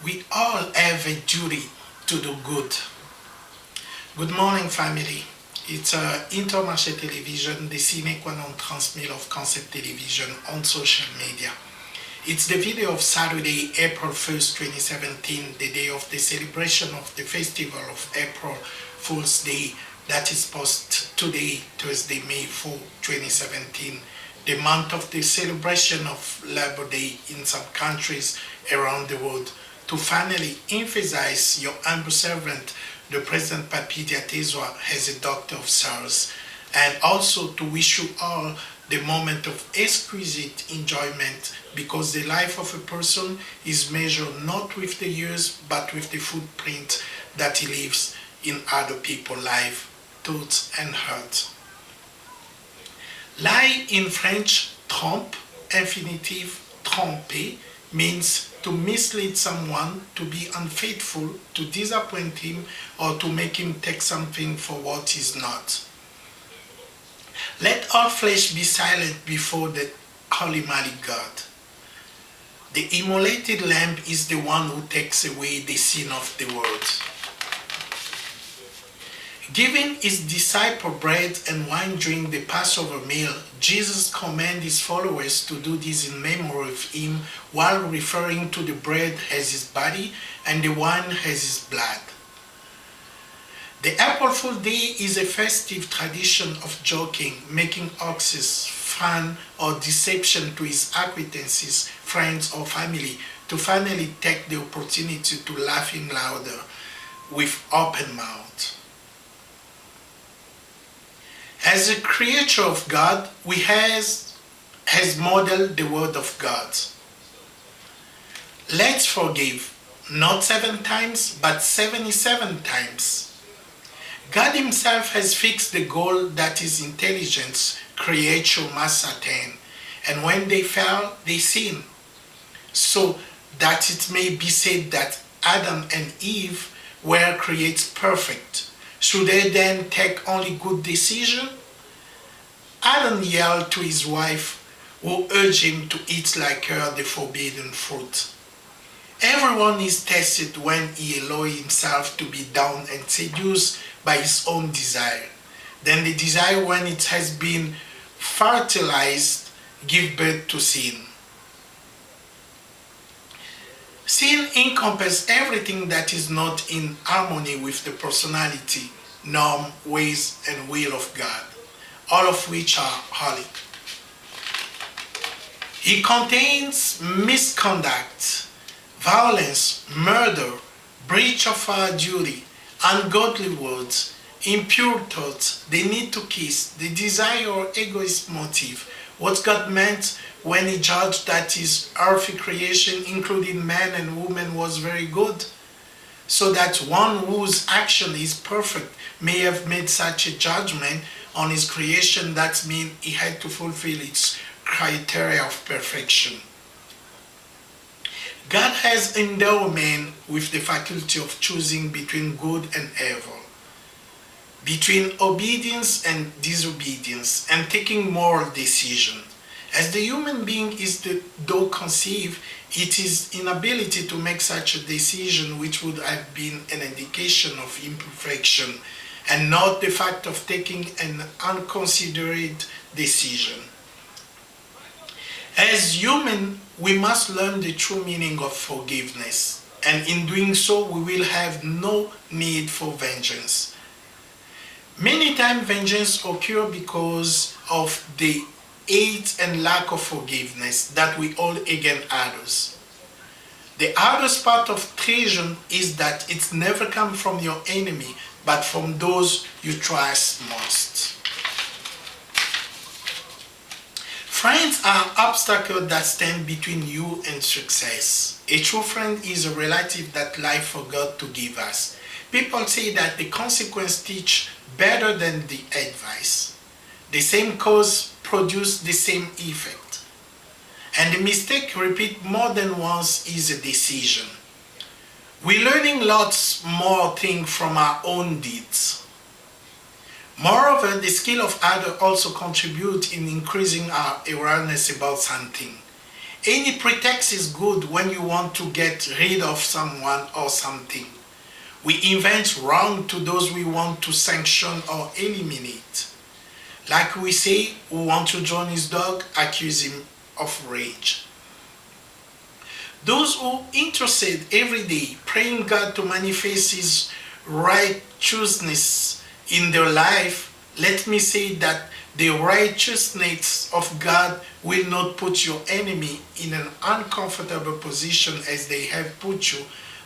We all have a duty to do good. Good morning, family. It's Intermarches television, the sine qua non transmit of concept television on social media. It's the video of Saturday, April 1st, 2017, the day of the celebration of the festival of April Fool's Day that is posted today, Thursday, May 4, 2017, the month of the celebration of Labor Day in some countries around the world, to finally emphasize your humble servant, the President Papy Diatezwa, as a doctor of souls, and also to wish you all the moment of exquisite enjoyment, because the life of a person is measured not with the years but with the footprint that he leaves in other people's life, thoughts and hearts. Lie in French, trompe, infinitive, tromper, means to mislead someone, to be unfaithful, to disappoint him, or to make him take something for what is not. Let all flesh be silent before the Holy Mighty God. The immolated lamb is the one who takes away the sin of the world. Giving his disciple bread and wine during the Passover meal, Jesus commanded his followers to do this in memory of him, while referring to the bread as his body and the wine as his blood. The April Fool's Day is a festive tradition of joking, making hoaxes, fun, or deception to his acquaintances, friends, or family, to finally take the opportunity to laugh him louder with open mouth. As a creature of God, we has modeled the word of God. Let's forgive, not 7 times, but 77 times. God himself has fixed the goal that his intelligence, creature, must attain. And when they fell, they sinned. So that it may be said that Adam and Eve were created perfect. Should they then take only good decision? Adam yelled to his wife, who urged him to eat like her the forbidden fruit. Everyone is tested when he allows himself to be down and seduced by his own desire. Then the desire, when it has been fertilized, gives birth to sin. Sin encompasses everything that is not in harmony with the personality, norm, ways, and will of God, all of which are holy. It contains misconduct, violence, murder, breach of our duty, ungodly words, impure thoughts, the need to kiss, the desire or egoist motive, what God meant when he judged that his earthly creation, including man and woman, was very good, so that one whose action is perfect may have made such a judgment on his creation. That means he had to fulfill its criteria of perfection. God has endowed man with the faculty of choosing between good and evil, between obedience and disobedience, and taking moral decisions. As the human being is though conceived, it is inability to make such a decision, which would have been an indication of imperfection, and not the fact of taking an unconsidered decision. As human, we must learn the true meaning of forgiveness, and in doing so, we will have no need for vengeance. Many times, vengeance occurs because of the hate and lack of forgiveness that we hold against others. The hardest part of treason is that it never comes from your enemy, but from those you trust most. Friends are obstacles that stand between you and success. A true friend is a relative that life forgot to give us. People say that the consequence teach better than the advice. The same cause produce the same effect. And the mistake repeat more than once is a decision. We're learning lots more things from our own deeds. Moreover, the skill of others also contribute in increasing our awareness about something. Any pretext is good when you want to get rid of someone or something. We invent wrong to those we want to sanction or eliminate. Like we say, who want to join his dog, accuse him of rage. Those who intercede every day, praying God to manifest his righteousness in their life, let me say that the righteousness of God will not put your enemy in an uncomfortable position as they have put you,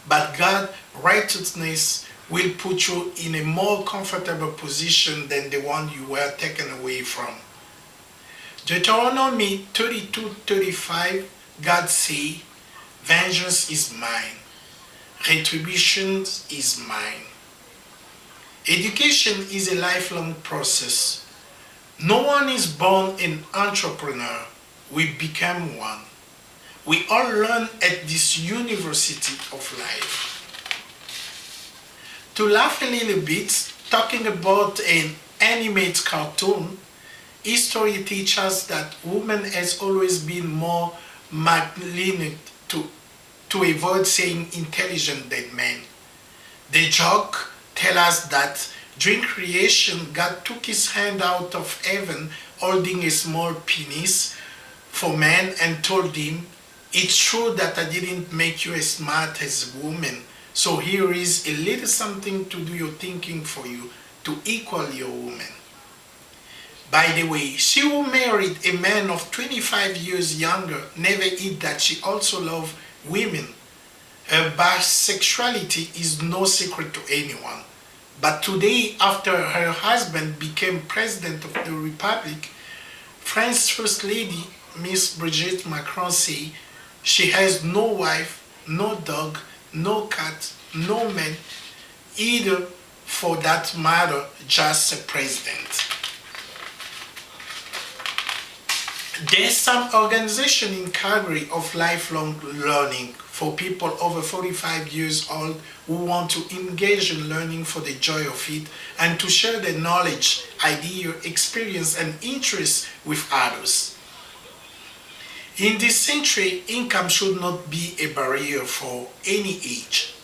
but God's righteousness will put you in a more comfortable position than the one you were taken away from. Deuteronomy 32:35, God say, vengeance is mine, retribution is mine. Education is a lifelong process. No one is born an entrepreneur. We become one. We all learn at this university of life. To laugh a little bit, talking about an animated cartoon, history teaches us that women has always been more malignant to avoid saying intelligent than men. The joke tells us that during creation, God took his hand out of heaven holding a small penis for man and told him, it's true that I didn't make you as smart as a woman, so here is a little something to do your thinking for you to equal your woman. By the way, she who married a man of 25 years younger never hid that she also loved women. Her bisexuality is no secret to anyone. But today, after her husband became president of the Republic, France's First Lady, Miss Brigitte Macron, say she has no wife, no dog, no cat, no man, either for that matter, just a president. There's some organization in Calgary of lifelong learning for people over 45 years old who want to engage in learning for the joy of it and to share their knowledge, idea, experience, and interests with others. In this century, income should not be a barrier for any age.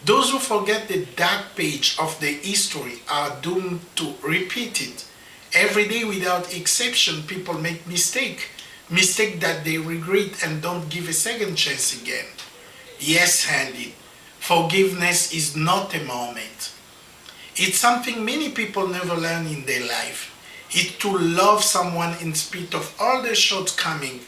Those who forget the dark page of their history are doomed to repeat it. Every day without exception, people make mistakes that they regret and don't give a second chance again. Yes-handed. Forgiveness is not a moment. It's something many people never learn in their life. It's to love someone in spite of all their shortcomings.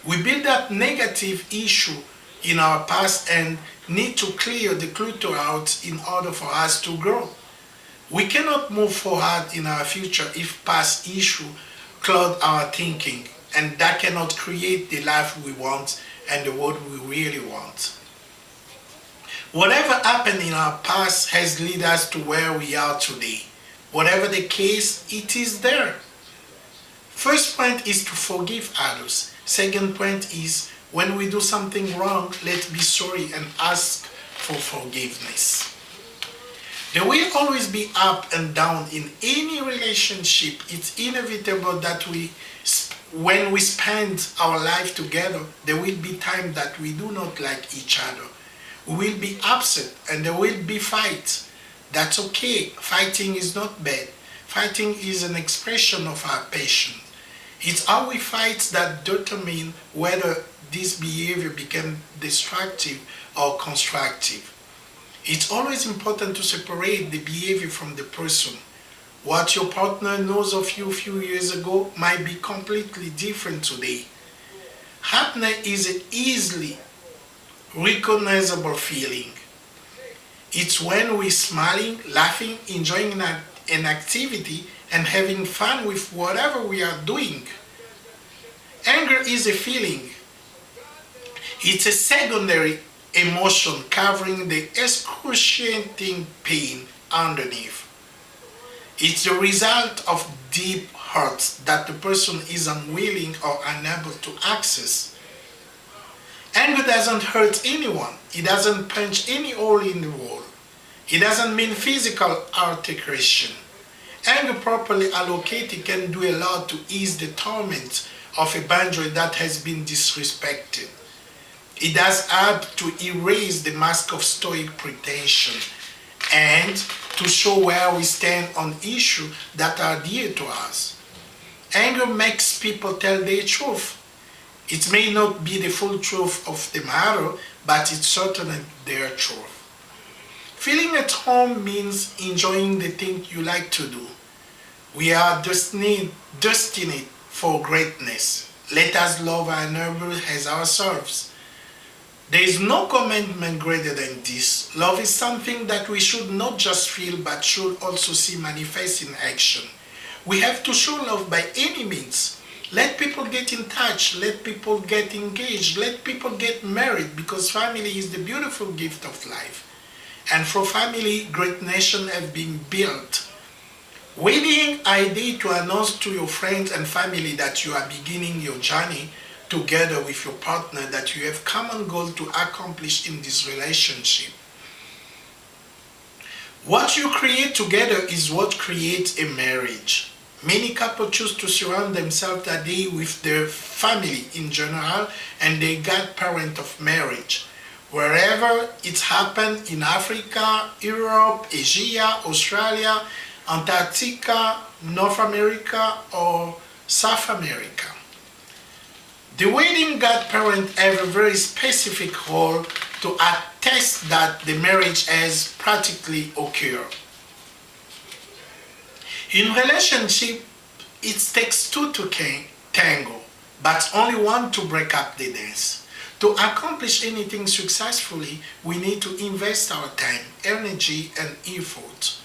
We build up negative issue in our past and need to clear the clutter out in order for us to grow. We cannot move forward in our future if past issues cloud our thinking, and that cannot create the life we want and the world we really want. Whatever happened in our past has led us to where we are today. Whatever the case, it is there. First point is to forgive others. Second point is when we do something wrong, let's be sorry and ask for forgiveness. There will always be up and down in any relationship. It's inevitable that when we spend our life together, there will be times that we do not like each other. We will be upset and there will be fights. That's okay. Fighting is not bad. Fighting is an expression of our passion. It's how we fight that determine whether this behavior becomes destructive or constructive. It's always important to separate the behavior from the person. What your partner knows of you a few years ago might be completely different today. Happiness is an easily recognizable feeling. It's when we're smiling, laughing, enjoying an activity, and having fun with whatever we are doing. Anger is a feeling. It's a secondary emotion covering the excruciating pain underneath. It's the result of deep hurts that the person is unwilling or unable to access. Anger doesn't hurt anyone. It doesn't punch any hole in the wall. It doesn't mean physical altercation. Anger properly allocated can do a lot to ease the torment of a boundary that has been disrespected. It does help to erase the mask of stoic pretension and to show where we stand on issues that are dear to us. Anger makes people tell their truth. It may not be the full truth of the matter, but it's certainly their truth. Feeling at home means enjoying the thing you like to do. We are destined for greatness. Let us love our neighbor as ourselves. There is no commandment greater than this. Love is something that we should not just feel but should also see manifest in action. We have to show love by any means. Let people get in touch, let people get engaged, let people get married, because family is the beautiful gift of life. And for family, great nations have been built. Waiting a day to announce to your friends and family that you are beginning your journey together with your partner, that you have common goal to accomplish in this relationship. What you create together is what creates a marriage. Many couples choose to surround themselves that day with their family in general and their godparent of marriage. Wherever it's happened in Africa, Europe, Asia, Australia, Antarctica, North America, or South America. The wedding godparents have a very specific role to attest that the marriage has practically occurred. In relationship, it takes two to tango, but only one to break up the dance. To accomplish anything successfully, we need to invest our time, energy, and effort.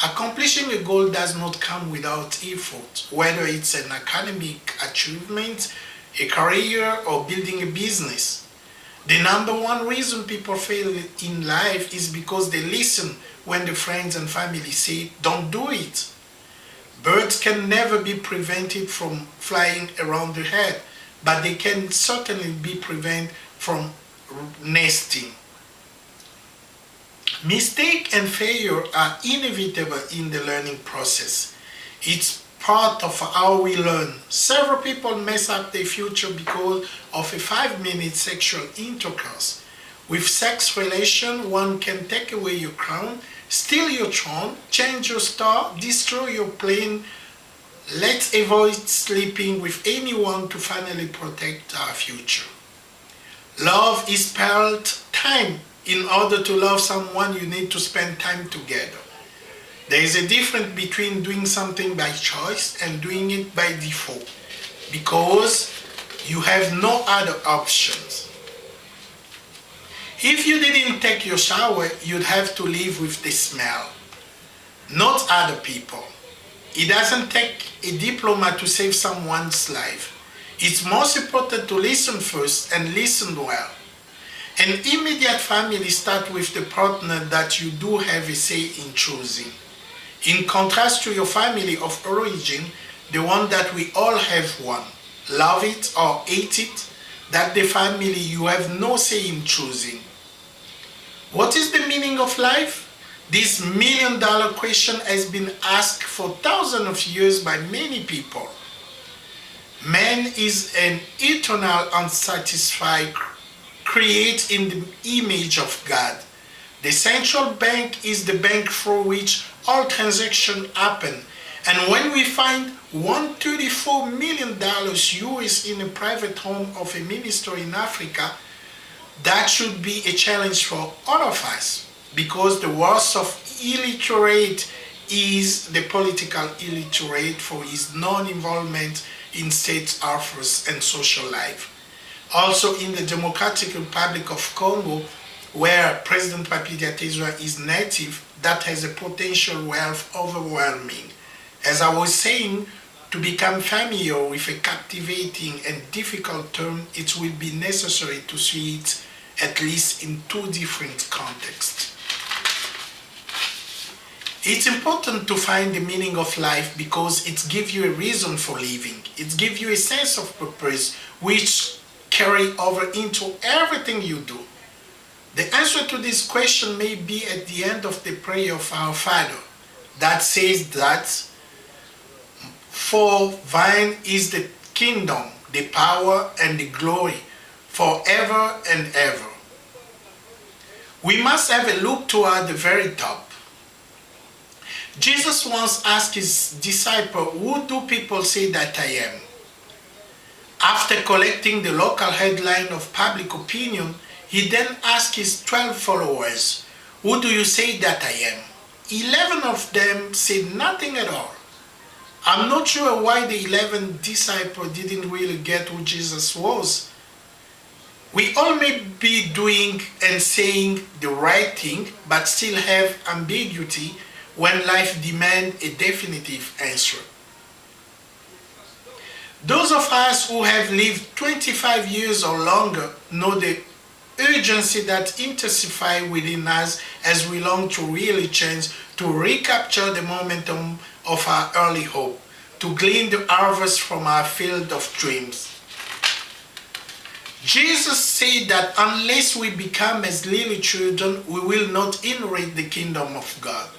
Accomplishing a goal does not come without effort, whether it's an academic achievement, a career, or building a business. The number one reason people fail in life is because they listen when the friends and family say, "Don't do it." Birds can never be prevented from flying around the head, but they can certainly be prevented from nesting. Mistake and failure are inevitable in the learning process. It's part of how we learn. Several people mess up their future because of a 5-minute sexual intercourse. With sex relation, one can take away your crown, steal your throne, change your star, destroy your plane. Let's avoid sleeping with anyone to finally protect our future. Love is spent time. In order to love someone, you need to spend time together. There is a difference between doing something by choice and doing it by default, because you have no other options. If you didn't take your shower, you'd have to live with the smell, not other people. It doesn't take a diploma to save someone's life. It's most important to listen first and listen well. An immediate family starts with the partner that you do have a say in choosing. In contrast to your family of origin, the one that we all have one, love it or hate it, that the family you have no say in choosing. What is the meaning of life? This million-dollar question has been asked for thousands of years by many people. Man is an eternal, unsatisfied created in the image of God. The central bank is the bank through which all transactions happen. And when we find $134 million US in a private home of a minister in Africa, that should be a challenge for all of us, because the worst of illiterate is the political illiterate for his non-involvement in state affairs and social life. Also in the Democratic Republic of Congo, where President Papy Diatezwa is native, that has a potential wealth overwhelming. As I was saying, to become familiar with a captivating and difficult term, it will be necessary to see it at least in two different contexts. It's important to find the meaning of life because it gives you a reason for living. It gives you a sense of purpose which carry over into everything you do. The answer to this question may be at the end of the prayer of our Father that says that, "For thine is the kingdom the power, and the glory forever and ever. We must have a look toward the very top. Jesus once asked his disciples, "Who do people say that I am?" After collecting the local headline of public opinion, he then asked his 12 followers, "Who do you say that I am?" 11 of them said nothing at all. I'm not sure why the 11 disciples didn't really get who Jesus was. We all may be doing and saying the right thing, but still have ambiguity when life demands a definitive answer. Those of us who have lived 25 years or longer know the urgency that intensifies within us as we long to really change, to recapture the momentum of our early hope, to glean the harvest from our field of dreams. Jesus said that unless we become as little children, we will not inherit the kingdom of God.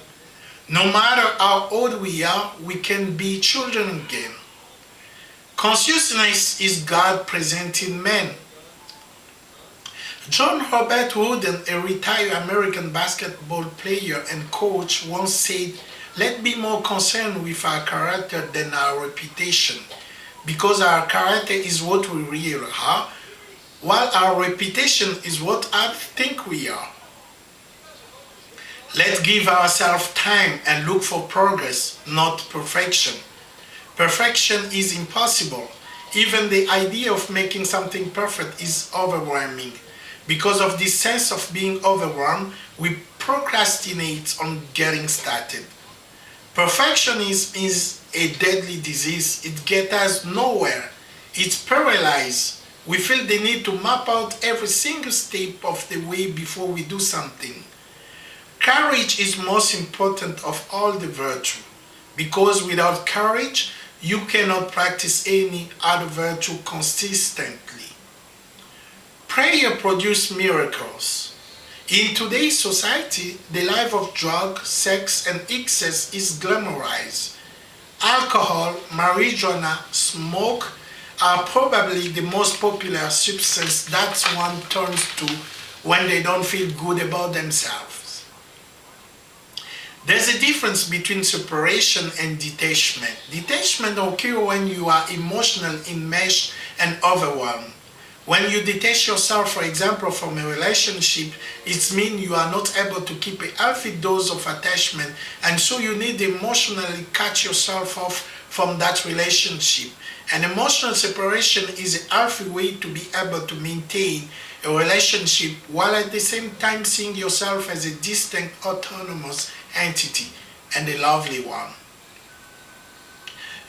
No matter how old we are, we can be children again. Consciousness is God present in man. John Herbert Wooden, a retired American basketball player and coach, once said, "Let's be more concerned with our character than our reputation, because our character is what we really are, while our reputation is what I think we are." Let's give ourselves time and look for progress, not perfection. Perfection is impossible. Even the idea of making something perfect is overwhelming. Because of this sense of being overwhelmed, we procrastinate on getting started. Perfectionism is a deadly disease. It gets us nowhere. It's paralyzed. We feel the need to map out every single step of the way before we do something. Courage is most important of all the virtue, because without courage, you cannot practice any other virtue consistently. Prayer produces miracles. In today's society, the life of drug, sex, and excess is glamorized. Alcohol, marijuana, smoke are probably the most popular substance that one turns to when they don't feel good about themselves. There's a difference between separation and detachment. Detachment occurs when you are emotionally enmeshed and overwhelmed. When you detach yourself, for example, from a relationship, it means you are not able to keep a healthy dose of attachment, and so you need to emotionally cut yourself off from that relationship. An emotional separation is a healthy way to be able to maintain a relationship while at the same time seeing yourself as a distinct, autonomous entity, and a lovely one.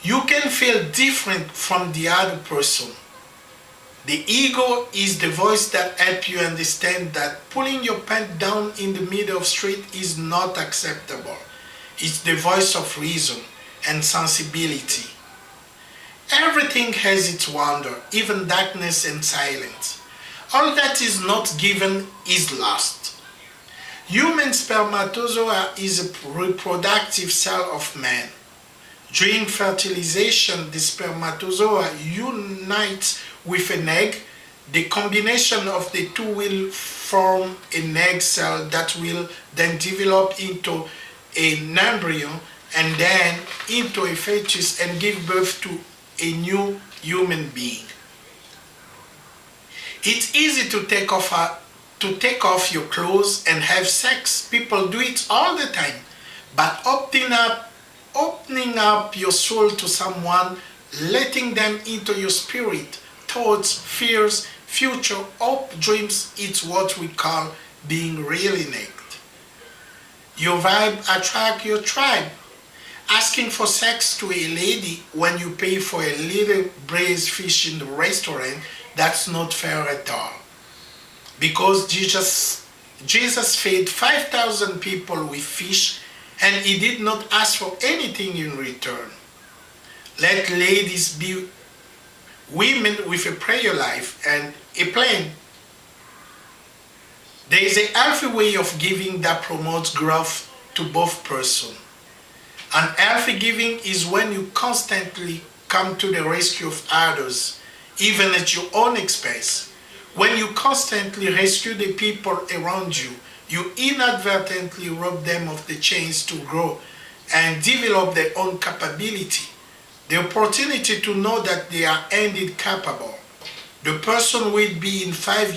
You can feel different from the other person. The ego is the voice that helps you understand that pulling your pants down in the middle of the street is not acceptable. It's the voice of reason and sensibility. Everything has its wonder, even darkness and silence. All that is not given is lost. Human spermatozoa is a reproductive cell of man. During fertilization, the spermatozoa unites with an egg. The combination of the two will form an egg cell that will then develop into an embryo and then into a fetus and give birth to a new human being. It's easy to take off your clothes and have sex. People do it all the time. But opening up your soul to someone, letting them into your spirit, thoughts, fears, future, hope, dreams, it's what we call being really naked. Your vibe attracts your tribe. Asking for sex to a lady when you pay for a little braised fish in the restaurant, that's not fair at all. Because Jesus fed 5,000 people with fish and he did not ask for anything in return. Let ladies be women with a prayer life and a plan. There is a healthy way of giving that promotes growth to both persons. Unhealthy giving is when you constantly come to the rescue of others. even at your own expense. When you constantly rescue the people around you, you inadvertently rob them of the chance to grow and develop their own capability, the opportunity to know that they are indeed capable. The person you will be in 5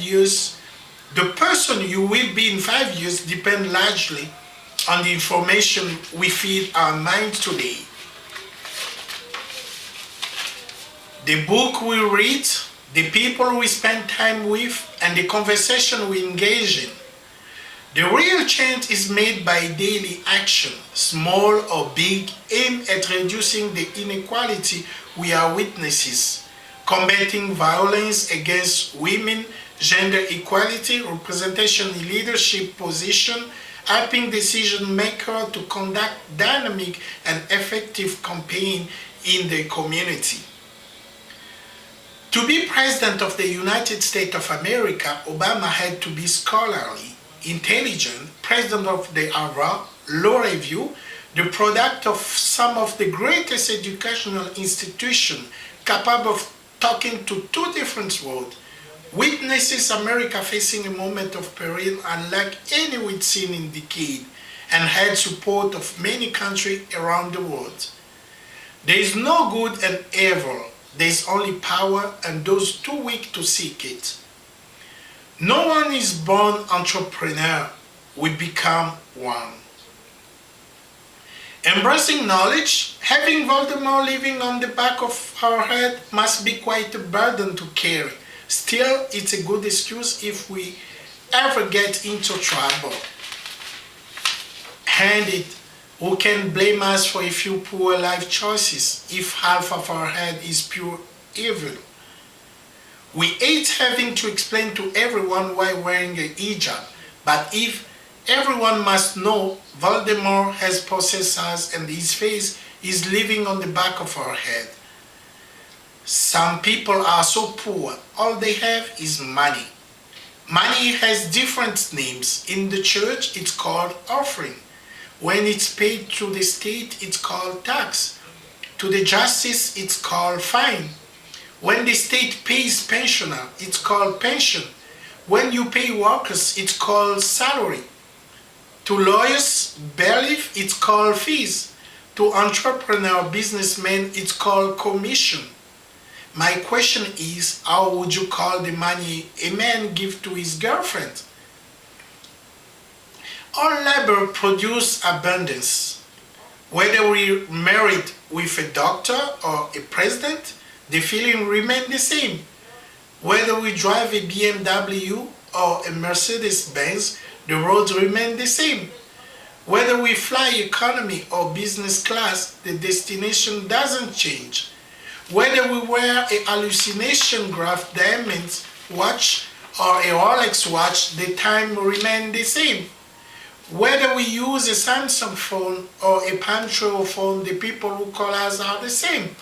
years depends largely on the information we feed our minds today. The book we read, the people we spend time with, and the conversation we engage in. The real change is made by daily action, small or big, aimed at reducing the inequality we are witnesses, combating violence against women, gender equality, representation in leadership position, helping decision makers to conduct dynamic and effective campaigns in the community. To be President of the United States of America, Obama had to be scholarly, intelligent, President of the Harvard Law Review, the product of some of the greatest educational institutions, capable of talking to two different worlds, witnesses America facing a moment of peril unlike any we'd seen in decades, and had support of many countries around the world. There is no good and evil. There is only power and those too weak to seek it. No one is born entrepreneur. We become one. Embracing knowledge, having Voldemort living on the back of our head must be quite a burden to carry. Still, it's a good excuse if we ever get into trouble. And who can blame us for a few poor life choices if half of our head is pure evil? We hate having to explain to everyone why wearing a hijab, but if everyone must know Voldemort has possessed us and his face is living on the back of our head. Some people are so poor, all they have is money. Money has different names. In the church, it's called offering. When it's paid to the state, it's called tax. To the justice, it's called fine. When the state pays pensioner, it's called pension. When you pay workers, it's called salary. To lawyers, bailiff, it's called fees. To entrepreneur businessmen, it's called commission. My question is, how would you call the money a man gives to his girlfriend? All labor produces abundance. Whether we married with a doctor or a president, the feeling remains the same. Whether we drive a BMW or a Mercedes-Benz, the roads remain the same. Whether we fly economy or business class, the destination doesn't change. Whether we wear a hallucination graph diamond watch or a Rolex watch, the time remains the same. Whether we use a Samsung phone or a Palm phone, the people who call us are the same.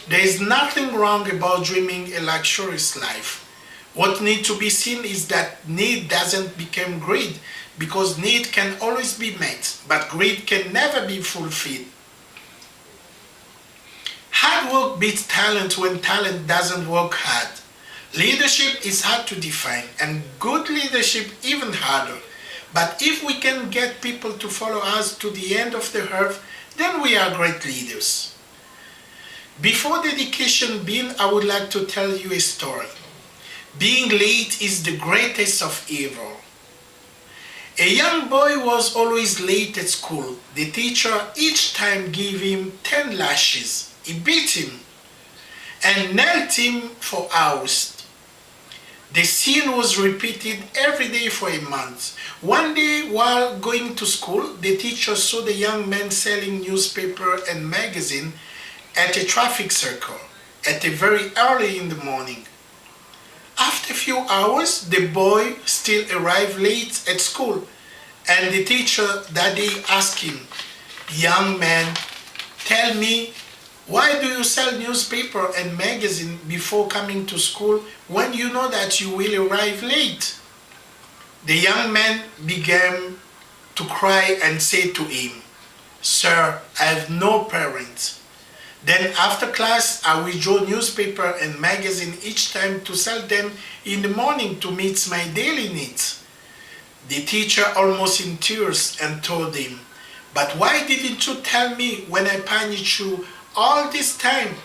There is nothing wrong about dreaming a luxurious life. What needs to be seen is that need doesn't become greed, because need can always be met, but greed can never be fulfilled. Hard work beats talent when talent doesn't work hard. Leadership is hard to define, and good leadership even harder. But if we can get people to follow us to the end of the earth, then we are great leaders. Before dedication begins, I would like to tell you a story. Being late is the greatest of evil. A young boy was always late at school. The teacher each time gave him 10 lashes. He beat him and nailed him for hours. The scene was repeated every day for a month. One day, while going to school, the teacher saw the young man selling newspaper and magazine at a traffic circle at a very early in the morning. After a few hours, the boy still arrived late at school, and the teacher that day asked him, "Young man, tell me, why do you sell newspaper and magazine before coming to school when you know that you will arrive late?" The young man began to cry and said to him, "Sir, I have no parents. Then after class, I will draw newspaper and magazine each time to sell them in the morning to meet my daily needs. The teacher almost in tears and told him, "But why didn't you tell me when I punished you all this time?"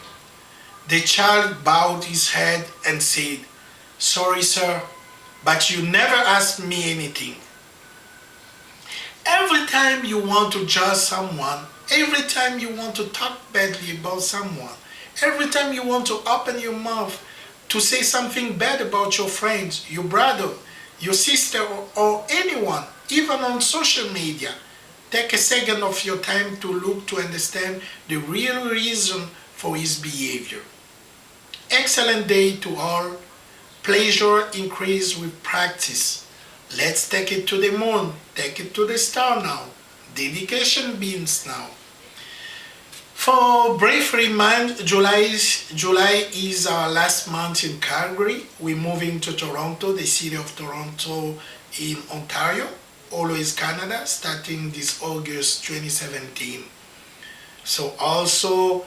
The child bowed his head and said, "Sorry, sir, but you never asked me anything." Every time you want to judge someone, every time you want to talk badly about someone, every time you want to open your mouth to say something bad about your friends, your brother, your sister, or anyone, even on social media, take a second of your time to look to understand the real reason for his behavior. Excellent day to all. Pleasure increase with practice. Let's take it to the moon, take it to the star now. Dedication beams now. For brief remind, July is our last month in Calgary. We're moving to Toronto, the city of Toronto in Ontario, always Canada, starting this August 2017. So also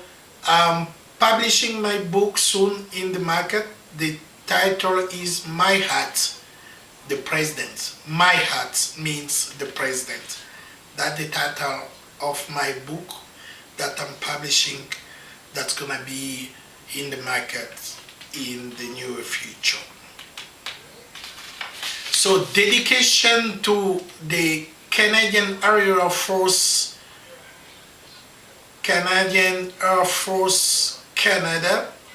publishing my book soon in the market. The title is My Hat, the President. My Hat means the President. That's the title of my book that I'm publishing, that's gonna be in the market in the near future. So dedication to the Canadian Air Force Canada,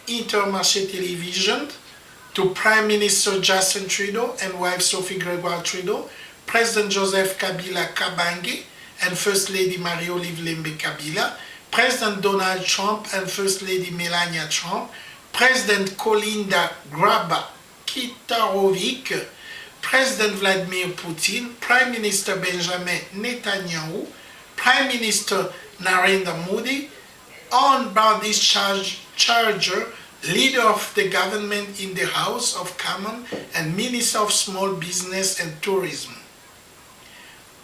Intermarches Television, to Prime Minister Justin Trudeau and wife Sophie Gregoire Trudeau, President Joseph Kabila Kabange and First Lady Marie-Olive Lembe Kabila, President Donald Trump and First Lady Melania Trump, President Kolinda Grabar-Kitarovic, President Vladimir Putin, Prime Minister Benjamin Netanyahu, Prime Minister Narendra Modi, on-board discharger, Leader of the government in the House of Commons and Minister of Small Business and Tourism.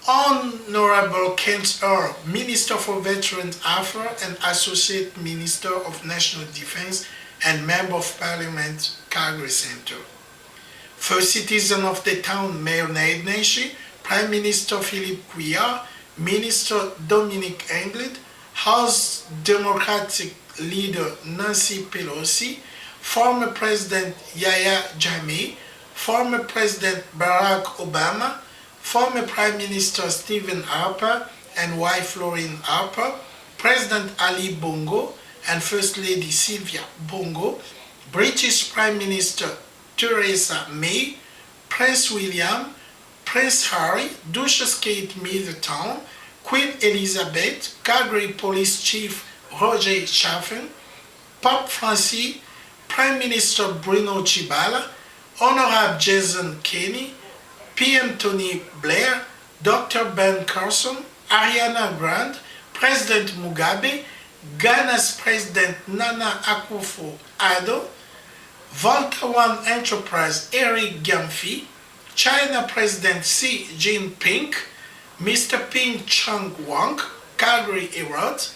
Honorable Kent Earl, Minister for Veterans Affairs and Associate Minister of National Defense and Member of Parliament, Calgary Centre. First citizen of the town, Mayor Naid Neshi, Prime Minister Philippe Couillard, Minister Dominic Anglade, House Democratic Leader Nancy Pelosi, former President Yahya Jammeh, former President Barack Obama, former Prime Minister Stephen Harper and wife Lauren Harper, President Ali Bongo and First Lady Sylvia Bongo, British Prime Minister Theresa May, Prince William, Prince Harry, Duchess Kate Middleton, Queen Elizabeth, Calgary Police Chief Roger Chaffin, Pope Francis, Prime Minister Bruno Chibala, Honorable Jason Kenney, PM Tony Blair, Dr. Ben Carson, Ariana Grande, President Mugabe, Ghana's President Nana Akufo-Addo, Volta One Enterprise Eric Gamfi, China President Xi Jinping, Mr. Ping Chang Wang, Calgary Herald,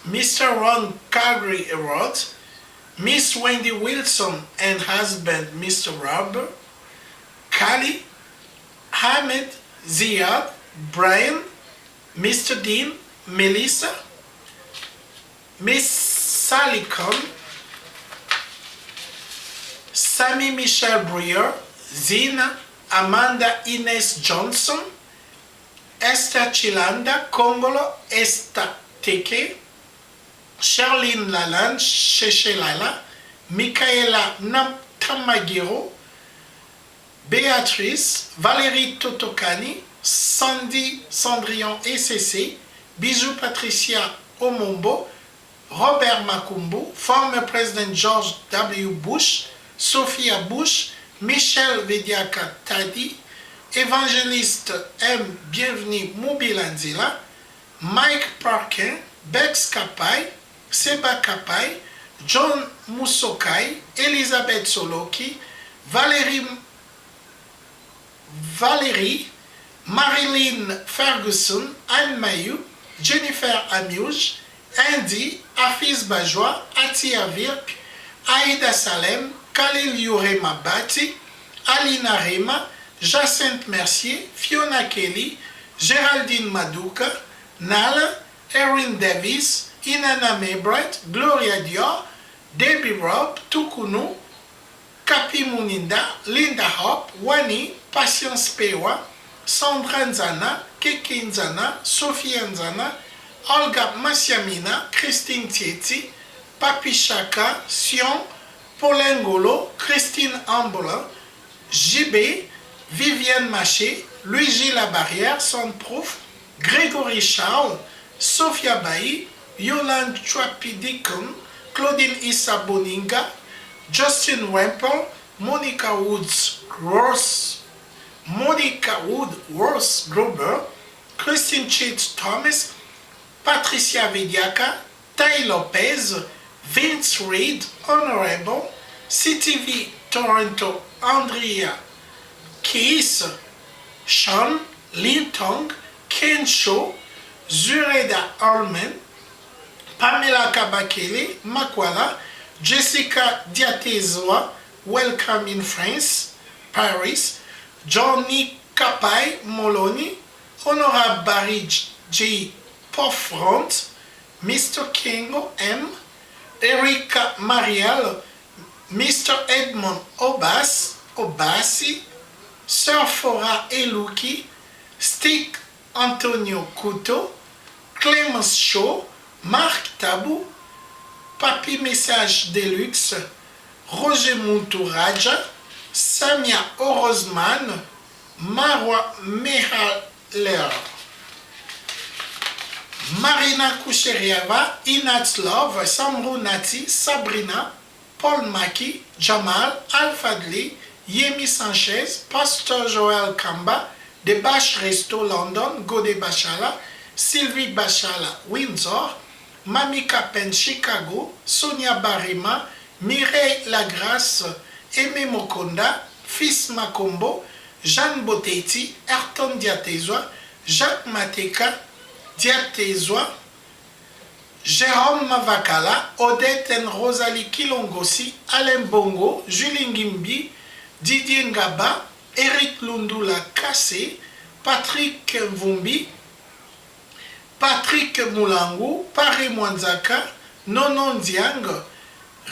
Mr. Ron Calgary Herald, Miss Wendy Wilson and husband Mr. Robert, Kali, Ahmed, Ziad, Brian, Mr. Dean, Melissa, Miss Sally Cohn, Sammy Michelle Brewer, Zina, Amanda Ines Johnson, Esther Chilanda, Kongolo Esther Teke, Charlene Lalande, Cheche Lala, Michaela Tamagiro, Béatrice, Valérie Totokani, Sandy Cendrillon ECC, Bijou Patricia Omombo, Robert Makumbu, former President George W. Bush, Sophia Bush, Michel Vediaka Tadi, Évangéliste M. Bienvenu Mubilanzila, Mike Parkin, Bex Kapai, Seba Kapai, John Musokai, Elizabeth Soloki, Valérie, Marilyn Ferguson, Anne Mayu, Jennifer Amuge, Andy, Afis Bajwa, Atia Virk, Aïda Salem, Khalil Yurema Bati, Alina Rema, Jacinthe Mercier, Fiona Kelly, Géraldine Maduka, Nala, Erin Davis, Inanna Maybright, Gloria Dior, Debbie Robb, Tukunu, Kapi Muninda, Linda Hop, Wani, Patience Pewa, Sandra Nzana, Keke Nzana, Sophie Nzana, Olga Masiamina, Christine Tieti, Papi Chaka, Sion, Pauline Golo, Christine Ambola, JB, Vivienne Maché, Luigi Labarrière, Soundproof, Grégory Charles, Sophia Bailly, Yolande Chouapidikon, Claudine Issa Boninga, Justin Wemple, Monica Woods Ross, Gruber, Christine Chitz Thomas, Patricia Vidiaka, Ty Lopez, Vince Reed, Honorable, CTV Toronto, Andrea Keys, Sean, Lin Tong, Ken Shaw, Zureda Allman, Pamela Kabakele, Makwala, Jessica Diatezwa, Welcome in France, Paris, Johnny Kapai Moloni, Honorable Barry J. Poffront, Mr. Kingo M, Erika Mariel, Mr. Edmond Obasi, Sir Fora Eluki, Stick Antonio Couto, Clemens Shaw, Marc Tabou, Papy Message Deluxe, Roger Munturaja, Samia Orozman, Marwa Mehaler, Marina Kusheriava, Inat Love, Samru Nati, Sabrina, Paul Maki, Jamal, Alfadli, Yemi Sanchez, Pastor Joel Kamba, De Bash Resto London, Gode Bachala, Sylvie Bachala Windsor, Mami Capen Chicago, Sonia Barima, Mireille Lagrasse, Aimé Mokonda, Fils Makombo, Jeanne Boteti, Ayrton Diatezwa, Jacques Mateka, Diatezwa, Jérôme Mavakala, Odette and Rosalie Kilongosi, Alain Bongo, Julie Ngimbi, Didier Ngaba, Eric Lundula Kassé, Patrick Mvumbi, Patrick Moulangu, Paris Mwanzaka, Nonon Diang,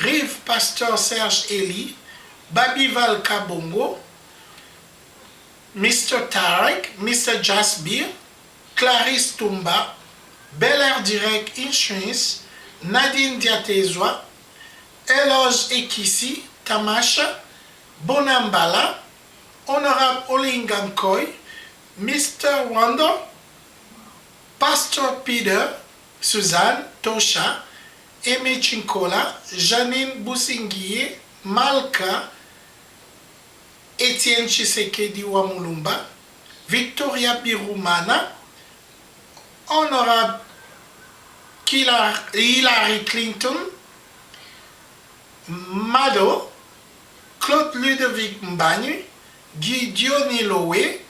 Rive Pasteur Serge Eli, Babival Kabongo, Mr. Tarek, Mr. Jasbir, Clarisse Tumba, Bel Air Direct Insurance, Nadine Diatezwa, Eloge Ekisi, Tamasha, Bonambala, Honorable Olingankoy, Mr. Wando, Pastor Peter, Suzanne, Tosha, Aimé Chinkola, Janine Boussinguier, Malka, Étienne Chisekedi Wamulumba, Victoria Birumana, Honorable Hillary Clinton, Mado, Claude Ludovic Mbagnu, Gideon Lowe,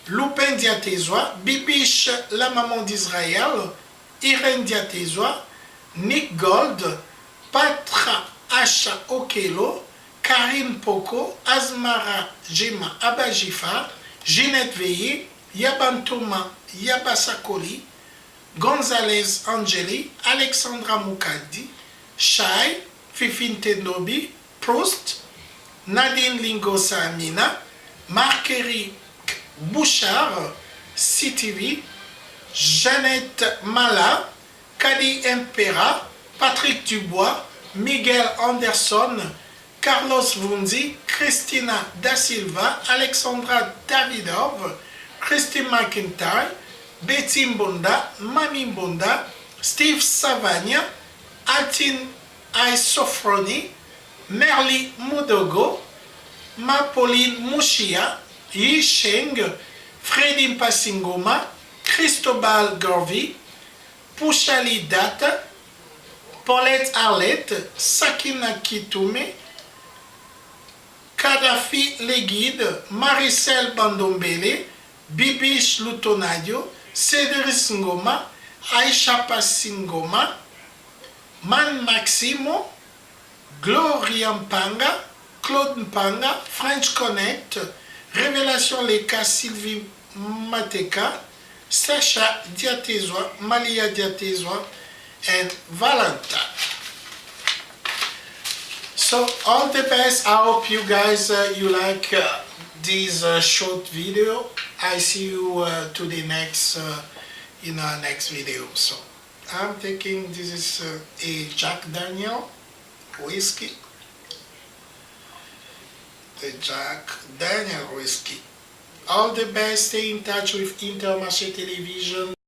Lupin Diatezwa, Bibiche la maman d'Israël, Irène Diatezwa, Nick Gold, Patra Asha Okelo, Karine Poko, Azmara Jema Abajifa, Ginette Veillé, Yabantoma Yabasakoli, Gonzalez Angeli, Alexandra Mukadi, Shai, Fifine Tenobi, Proust, Nadine Lingosa Amina, Marguerite Bouchard, CTV, Jeannette Mala, Kadi Impera, Patrick Dubois, Miguel Anderson, Carlos Vunzi, Christina Da Silva, Alexandra Davidov, Christine McIntyre, Betty Mbonda, Mami Mbonda, Steve Savagna, Altin Isofroni, Merli Mudogo, Mapoline Mouchia, Yi Sheng, Freddy Mpasingoma, Cristobal Gorvi, Pouchali Data, Paulette Arlette, Sakina Kitume, Kadhafi Leguide, Maricel Bandombele, Bibiche Lutonadio, Cédric Ngoma, Aisha Passingoma, Man Maximo, Gloria Mpanga, Claude Mpanga, French Connect, Révélation Leka, Sylvie Mateka, Sasha Diatezwa, Malia Diatezwa, and Valentine. So all the best. I hope you guys you like this short video. I see you to the next in our next video. So I'm thinking this is a Jack Daniel whiskey. The Jack Daniel whiskey. All the best. Stay in touch with Intermarches Television.